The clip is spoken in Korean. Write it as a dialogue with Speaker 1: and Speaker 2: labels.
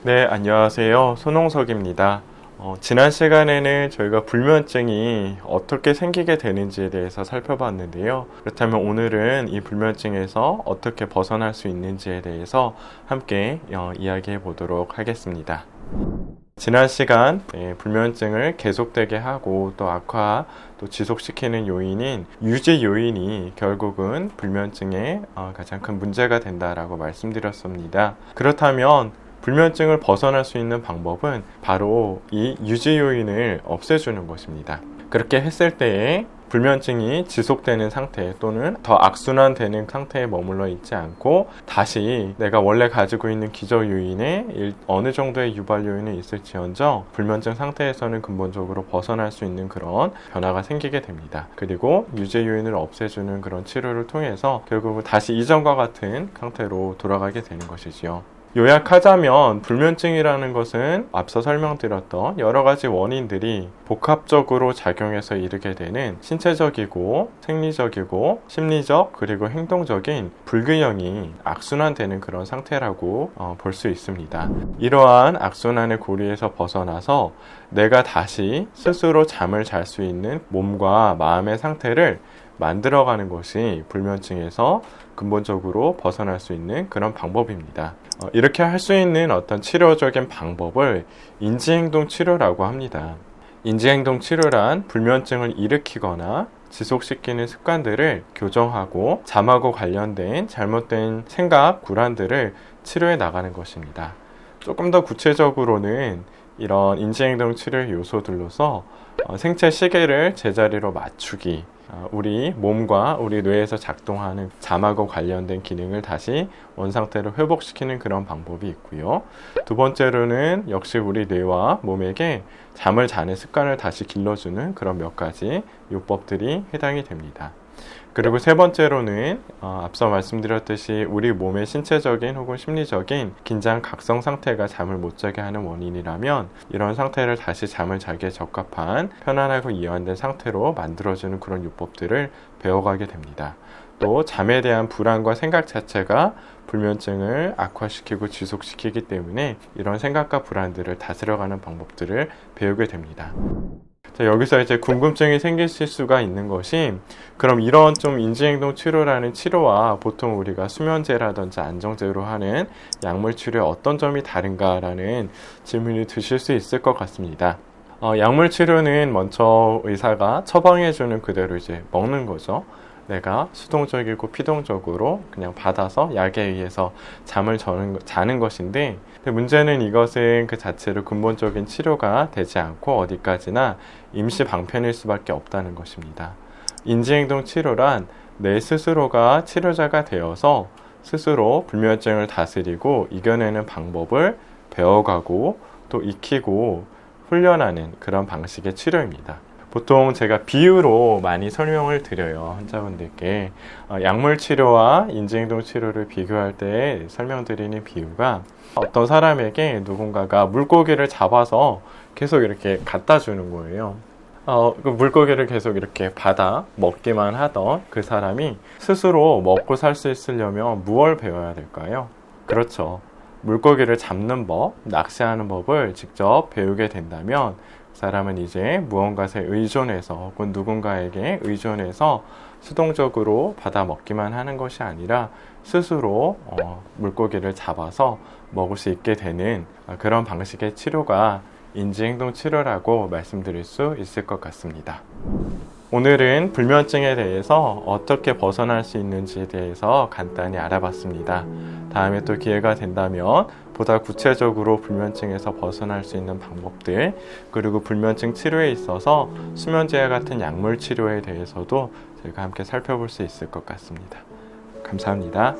Speaker 1: 네, 안녕하세요. 손홍석입니다. 지난 시간에는 저희가 불면증이 어떻게 생기게 되는지에 대해서 살펴봤는데요. 그렇다면 오늘은 이 불면증에서 어떻게 벗어날 수 있는지에 대해서 함께 이야기해 보도록 하겠습니다. 지난 시간 불면증을 계속되게 하고 또 악화, 또 지속시키는 요인인 유지 요인이 결국은 불면증의 가장 큰 문제가 된다라고 말씀드렸습니다. 그렇다면 불면증을 벗어날 수 있는 방법은 바로 이 유지 요인을 없애주는 것입니다. 그렇게 했을 때에 불면증이 지속되는 상태 또는 더 악순환되는 상태에 머물러 있지 않고 다시 내가 원래 가지고 있는 기저 요인에 어느 정도의 유발 요인이 있을지언정 불면증 상태에서는 근본적으로 벗어날 수 있는 그런 변화가 생기게 됩니다. 그리고 유지 요인을 없애주는 그런 치료를 통해서 결국은 다시 이전과 같은 상태로 돌아가게 되는 것이지요. 요약하자면 불면증이라는 것은 앞서 설명드렸던 여러 가지 원인들이 복합적으로 작용해서 이르게 되는 신체적이고 생리적이고 심리적 그리고 행동적인 불균형이 악순환되는 그런 상태라고 볼 수 있습니다. 이러한 악순환의 고리에서 벗어나서 내가 다시 스스로 잠을 잘 수 있는 몸과 마음의 상태를 만들어가는 것이 불면증에서 근본적으로 벗어날 수 있는 그런 방법입니다. 이렇게 할 수 있는 어떤 치료적인 방법을 인지행동 치료라고 합니다. 인지행동 치료란 불면증을 일으키거나 지속시키는 습관들을 교정하고 잠하고 관련된 잘못된 생각, 불안들을 치료해 나가는 것입니다. 조금 더 구체적으로는 이런 인지행동 치료의 요소들로서 생체 시계를 제자리로 맞추기, 우리 몸과 우리 뇌에서 작동하는 잠하고 관련된 기능을 다시 원상태로 회복시키는 그런 방법이 있고요. 두 번째로는 역시 우리 뇌와 몸에게 잠을 자는 습관을 다시 길러주는 그런 몇 가지 요법들이 해당이 됩니다. 그리고 세 번째로는 앞서 말씀드렸듯이 우리 몸의 신체적인 혹은 심리적인 긴장 각성 상태가 잠을 못 자게 하는 원인이라면 이런 상태를 다시 잠을 자기에 적합한 편안하고 이완된 상태로 만들어주는 그런 요법들을 배워가게 됩니다. 또 잠에 대한 불안과 생각 자체가 불면증을 악화시키고 지속시키기 때문에 이런 생각과 불안들을 다스려가는 방법들을 배우게 됩니다. 자, 여기서 이제 궁금증이 생기실 수가 있는 것이 그럼 이런 좀 인지행동 치료라는 치료와 보통 우리가 수면제라든지 안정제로 하는 약물 치료의 어떤 점이 다른가라는 질문이 드실 수 있을 것 같습니다. 약물 치료는 먼저 의사가 처방해주는 그대로 이제 먹는 거죠. 내가 수동적이고 피동적으로 그냥 받아서 약에 의해서 잠을 자는 것인데 문제는 이것은 그 자체로 근본적인 치료가 되지 않고 어디까지나 임시 방편일 수밖에 없다는 것입니다. 인지행동 치료란 내 스스로가 치료자가 되어서 스스로 불면증을 다스리고 이겨내는 방법을 배워가고 또 익히고 훈련하는 그런 방식의 치료입니다. 보통 제가 비유로 많이 설명을 드려요. 환자분들께 약물 치료와 인지행동 치료를 비교할 때 설명드리는 비유가 어떤 사람에게 누군가가 물고기를 잡아서 계속 이렇게 갖다 주는 거예요. 그 물고기를 계속 이렇게 받아 먹기만 하던 그 사람이 스스로 먹고 살 수 있으려면 무엇을 배워야 될까요? 그렇죠. 물고기를 잡는 법, 낚시하는 법을 직접 배우게 된다면 사람은 이제 무언가에 의존해서 혹은 누군가에게 의존해서 수동적으로 받아 먹기만 하는 것이 아니라 스스로 물고기를 잡아서 먹을 수 있게 되는 그런 방식의 치료가 인지행동 치료라고 말씀드릴 수 있을 것 같습니다. 오늘은 불면증에 대해서 어떻게 벗어날 수 있는지에 대해서 간단히 알아봤습니다. 다음에 또 기회가 된다면 보다 구체적으로 불면증에서 벗어날 수 있는 방법들, 그리고 불면증 치료에 있어서 수면제와 같은 약물 치료에 대해서도 저희가 함께 살펴볼 수 있을 것 같습니다. 감사합니다.